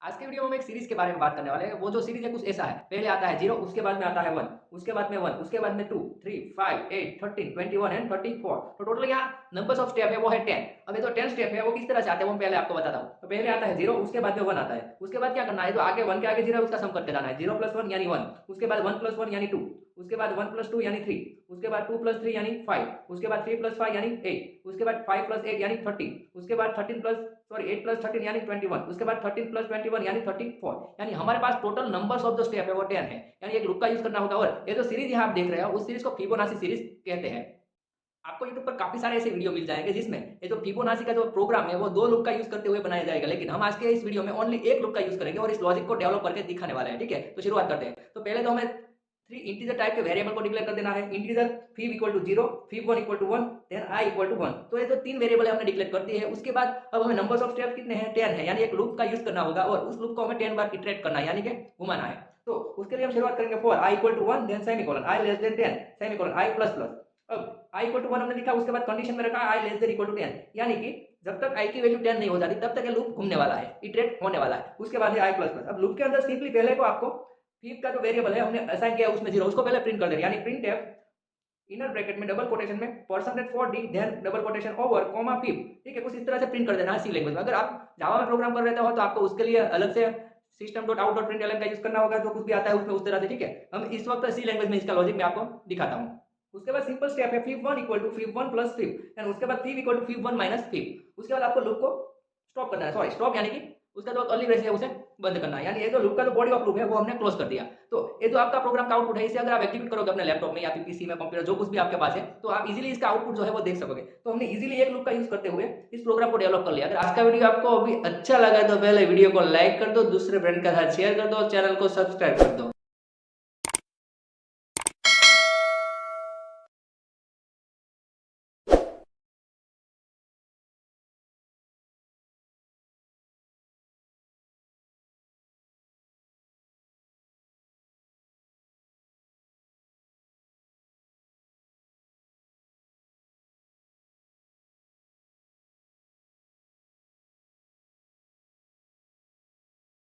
आज के वीडियो में हम एक सीरीज के बारे में बात करने वाले हैं। वो जो सीरीज है कुछ ऐसा है, पहले आता है 0, उसके बाद में आता है 1, उसके बाद में 1, उसके बाद में 2, 3, 5, 8, 13, 21 एंड 34। तो टोटल यहाँ नंबर्स ऑफ स्टेप है वो है 10। अब ये जो 10 स्टेप है वो किस तरह से आते हैं वो पहले आपको बताता हूँ। तो पहले आता है 0, उसके बाद में 1 आता है, उसके बाद क्या करना है, जो आगे 1 के आगे 0 है उसका सम करके जाना है। 0 + 1 यानी 1, उसके बाद 1 + 1 यानी 2, उसके बाद 1 + 2 यानी 3, उसके बाद 2 + 3 यानी 5, उसके बाद 3 + 5 यानी 8, उसके बाद 5 + 8 यानी 30, उसके बाद 8 + 13 यानी 21, उसके बाद 13 + 21 यानी 34। यानी हमारे पास total numbers of the step है वो 10 है। यानी एक लूप का यूज करना होगा। और ये जो सीरीज यहाँ आप देख रहे हो उस सीरीज को फिबोनाची सीरीज कहते हैं। आपको यूट्यूब पर काफी सारे ऐसे वीडियो मिल जाएंगे जिसमें ये जो फिबोनाची का जो प्रोग्राम है वो 2 लूप का यूज करते हुए बनाया जाएगा, लेकिन हम आज के इस वीडियो में ओनली एक लूप का यूज करेंगे और इस लॉजिक को डेवलप करके दिखाने वाले हैं। ठीक है, तो शुरुआत करते हैं। तो पहले तो हमें 3 इंटीजर टाइप के वेरिएबल को डिक्लेयर कर देना है। Integer fib = 0, fib1 = 1, then i = 1। तो ये जो 3 वेरिएबल है हमने डिक्लेयर कर दिए हैं। उसके बाद अब हमें नंबर्स ऑफ स्टेप कितने हैं, 10 है। यानी एक लूप का यूज करना होगा और उस लूप को हमें 10 बार इटरेट करना है, यानी कि घुमाना है। तो उसके लिए हम शुरुआत करेंगे for i = 1, then semicolon i < 10, semicolon i ++। अब i = 1 हमने लिखा, उसके बाद कंडीशन में रखा i < 10, यानी कि जब तक i की वैल्यू 10 नहीं हो जाती तब तक ये लूप घूमने वाला है, इटरेट होने वाला है। उसके बाद है i++। अब लूप के अंदर सिंपली पहले को आपको फीब का जो वेरिएबल है हमने असाइन किया उसमें 0, उसको पहले प्रिंट कर देना, यानी प्रिंटफ इनर ब्रैकेट में डबल कोटेशन में %4d then double quotation over comma फीब। ठीक है, कुछ इस तरह से प्रिंट कर देना है सी लैंग्वेज में। अगर आप जावा में प्रोग्राम कर रहे हो तो आपको उसके लिए अलग से system.out.println का यूज करना होगा, जो कुछ भी आता है उसमें उस तरह से। ठीक है, हम इस वक्त सी लैंग्वेज में इसका लॉजिक मैं आपको दिखाता हूँ। उसके बाद सिंपल स्टेप है fib1 = fib1 + fib, एंड उसके बाद fib = fib1 - fib। उसके बाद आपको लूप को स्टॉप करना है, सॉरी स्टॉप यानी कि उसका जो अर्ली वैल्यू है उसे बंद करना है। यानी ये जो लूप का जो बॉडी ऑफ लूप है वो हमने क्लोज कर दिया। तो ये जो आपका प्रोग्राम का आउटपुट है, इसे अगर आप एग्जीक्यूट करोगे अपने लैपटॉप में या फिर पीसी में, कंप्यूटर, जो कुछ भी आपके पास है, तो आप इजीली इसका आउटपुट जो है वो देख सकोगे। तो हमने इजीली एक लूप का यूज करते हुए इस प्रोग्राम को डेवलप कर लिया। अगर आज का वीडियो आपको अभी अच्छा लगा तो पहले वीडियो को लाइक कर दो, दूसरे फ्रेंड के साथ शेयर कर दो, चैनल को सब्सक्राइब कर दो।